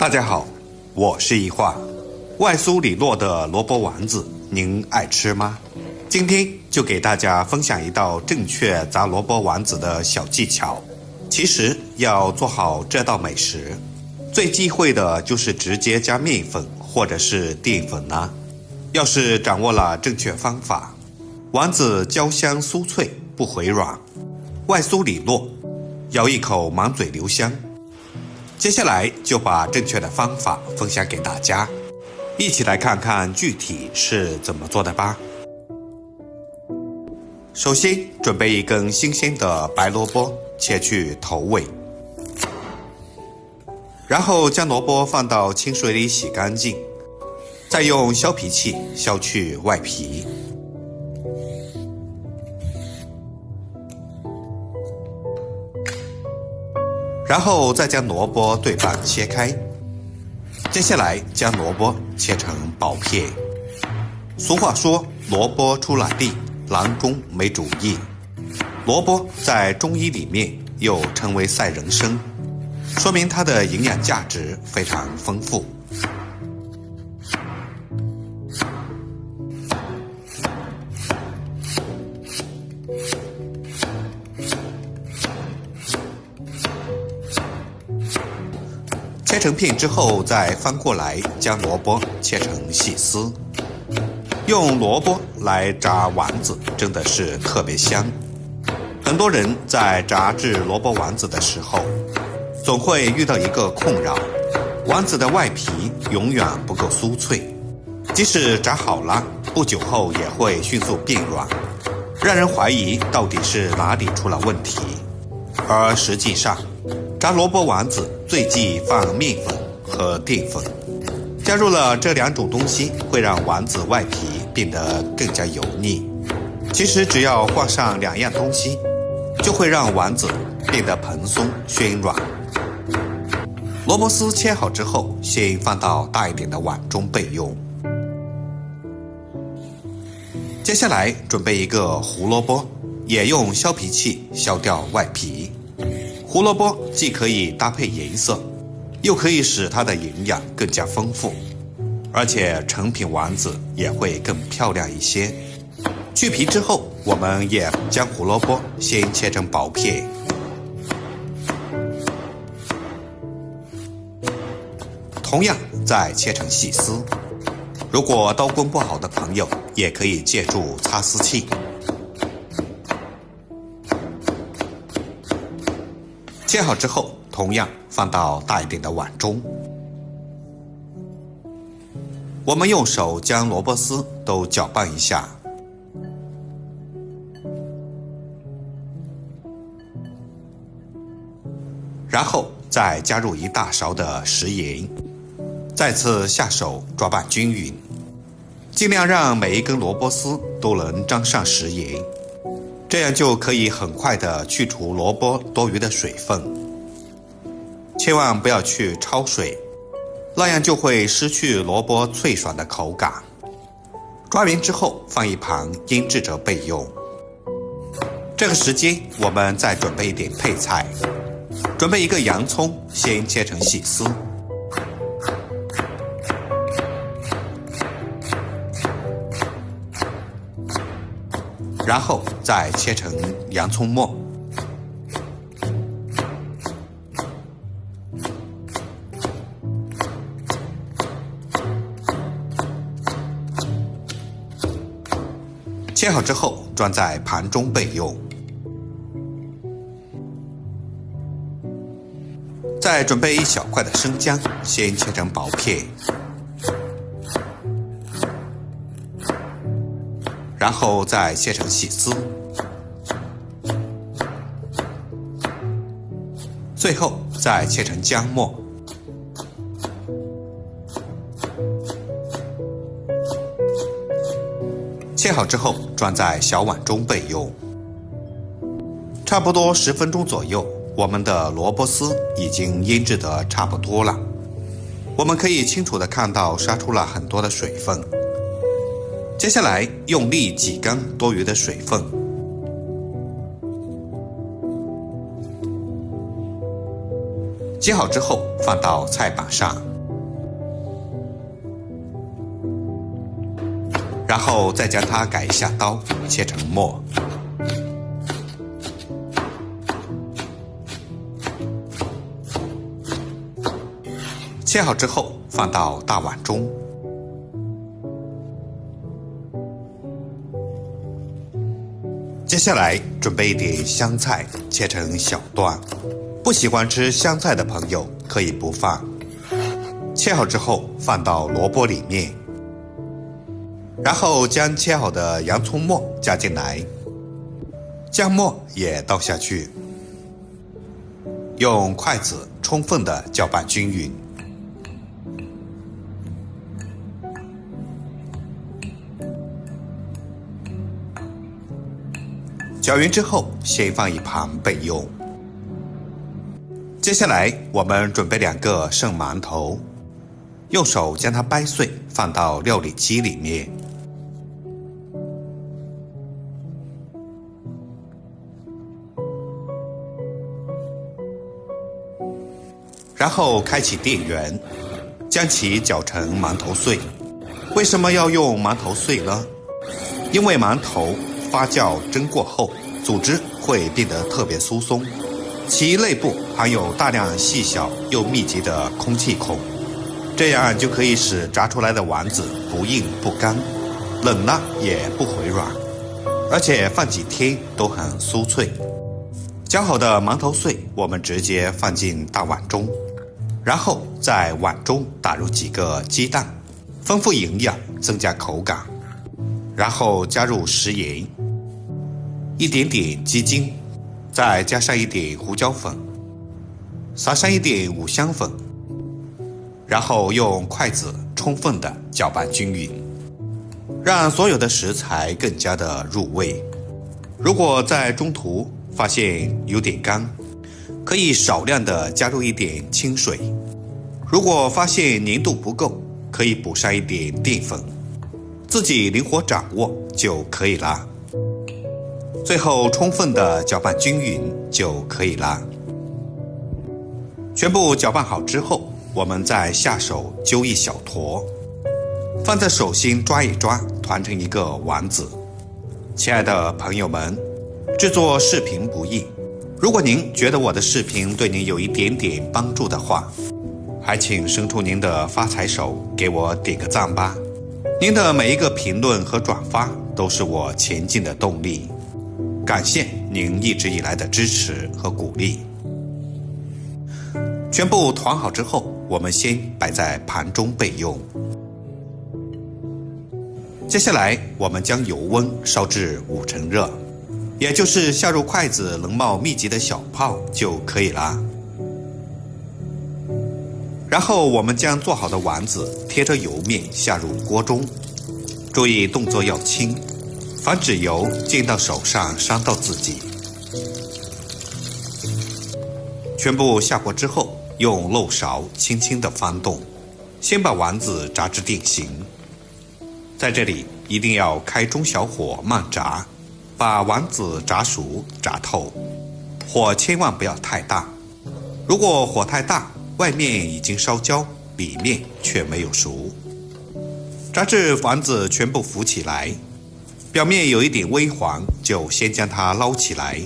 大家好，我是一画。外酥里糯的萝卜丸子，您爱吃吗？今天就给大家分享一道正确炸萝卜丸子的小技巧。其实要做好这道美食，最忌讳的就是直接加面粉或者是淀粉啦。要是掌握了正确方法，丸子焦香酥脆，不回软，外酥里糯，咬一口满嘴留香。接下来就把正确的方法分享给大家，一起来看看具体是怎么做的吧。首先准备一根新鲜的白萝卜，切去头尾，然后将萝卜放到清水里洗干净，再用削皮器削去外皮。然后再将萝卜对半切开，接下来将萝卜切成薄片。俗话说，萝卜出了地，郎中没主意。萝卜在中医里面又称为赛人参，说明它的营养价值非常丰富。切成片之后，再翻过来将萝卜切成细丝。用萝卜来炸丸子真的是特别香。很多人在炸制萝卜丸子的时候，总会遇到一个困扰，丸子的外皮永远不够酥脆，即使炸好了，不久后也会迅速变软，让人怀疑到底是哪里出了问题。而实际上，炸萝卜丸子最忌放面粉和淀粉，加入了这两种东西会让丸子外皮变得更加油腻。其实只要换上两样东西，就会让丸子变得蓬松暄软。萝卜丝切好之后，先放到大一点的碗中备用。接下来准备一个胡萝卜，也用削皮器削掉外皮。胡萝卜既可以搭配颜色，又可以使它的营养更加丰富，而且成品丸子也会更漂亮一些。去皮之后，我们也将胡萝卜先切成薄片，同样再切成细丝。如果刀工不好的朋友，也可以借助擦丝器。切好之后，同样放到大一点的碗中。我们用手将萝卜丝都搅拌一下，然后再加入一大勺的食盐，再次下手抓拌均匀，尽量让每一根萝卜丝都能沾上食盐，这样就可以很快地去除萝卜多余的水分。千万不要去焯水，那样就会失去萝卜脆爽的口感。抓匀之后放一旁腌制着备用。这个时间我们再准备一点配菜，准备一个洋葱，先切成细丝，然后再切成洋葱末。切好之后装在盘中备用。再准备一小块的生姜，先切成薄片，然后再切成细丝，最后再切成姜末。切好之后装在小碗中备用。差不多10分钟左右，我们的萝卜丝已经腌制得差不多了。我们可以清楚地看到杀出了很多的水分。接下来用力挤干多余的水分，切好之后放到菜板上，然后再将它改一下刀，切成末。切好之后放到大碗中。接下来准备一点香菜，切成小段。不喜欢吃香菜的朋友可以不放。切好之后放到萝卜里面，然后将切好的洋葱末加进来，姜末也倒下去，用筷子充分的搅拌均匀。搅匀之后先放一旁备用。接下来我们准备2个生馒头，用手将它掰碎，放到料理机里面。然后开启电源，将其搅成馒头碎。为什么要用馒头碎呢？因为馒头发酵蒸过后，组织会变得特别疏松，其内部含有大量细小又密集的空气孔，这样就可以使炸出来的丸子不硬不干，冷了也不回软，而且放几天都很酥脆。搅好的馒头碎我们直接放进大碗中，然后在碗中打入几个鸡蛋，丰富营养，增加口感。然后加入食盐，一点点鸡精，再加上一点胡椒粉，撒上一点五香粉，然后用筷子充分的搅拌均匀，让所有的食材更加的入味。如果在中途发现有点干，可以少量的加入一点清水。如果发现粘度不够，可以补上一点淀粉，自己灵活掌握就可以啦。最后充分的搅拌均匀就可以啦。全部搅拌好之后，我们再下手揪一小坨，放在手心抓一抓，团成一个丸子。亲爱的朋友们，制作视频不易，如果您觉得我的视频对您有一点点帮助的话，还请伸出您的发财手给我点个赞吧。您的每一个评论和转发都是我前进的动力，感谢您一直以来的支持和鼓励。全部团好之后，我们先摆在盘中备用。接下来我们将油温烧至5成热，也就是下入筷子能冒密集的小泡就可以啦。然后我们将做好的丸子贴着油面下入锅中，注意动作要轻，防止油溅到手上伤到自己。全部下锅之后，用漏勺轻轻地翻动，先把丸子炸至定型。在这里一定要开中小火慢炸，把丸子炸熟炸透，火千万不要太大。如果火太大，外面已经烧焦，里面却没有熟。炸至丸子全部浮起来，表面有一点微黄，就先将它捞起来，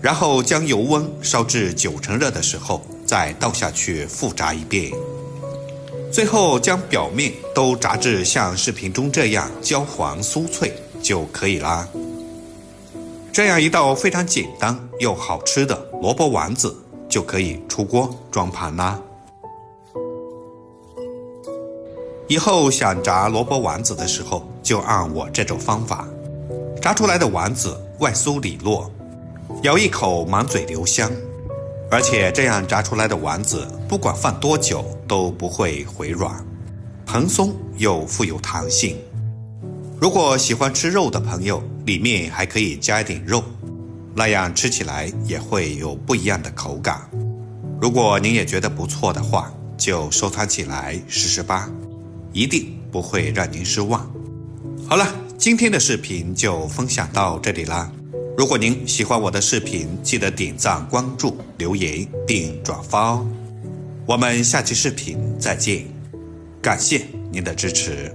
然后将油温烧至9成热的时候，再倒下去复炸一遍。最后将表面都炸至像视频中这样焦黄酥脆就可以啦。这样一道非常简单又好吃的萝卜丸子就可以出锅装盘啦。以后想炸萝卜丸子的时候，就按我这种方法，炸出来的丸子外酥里糯，咬一口满嘴留香，而且这样炸出来的丸子不管放多久都不会回软，蓬松又富有弹性。如果喜欢吃肉的朋友，里面还可以加一点肉，那样吃起来也会有不一样的口感。如果您也觉得不错的话，就收藏起来试试吧，一定不会让您失望。好了，今天的视频就分享到这里啦。如果您喜欢我的视频，记得点赞、关注、留言并转发哦。我们下期视频再见，感谢您的支持。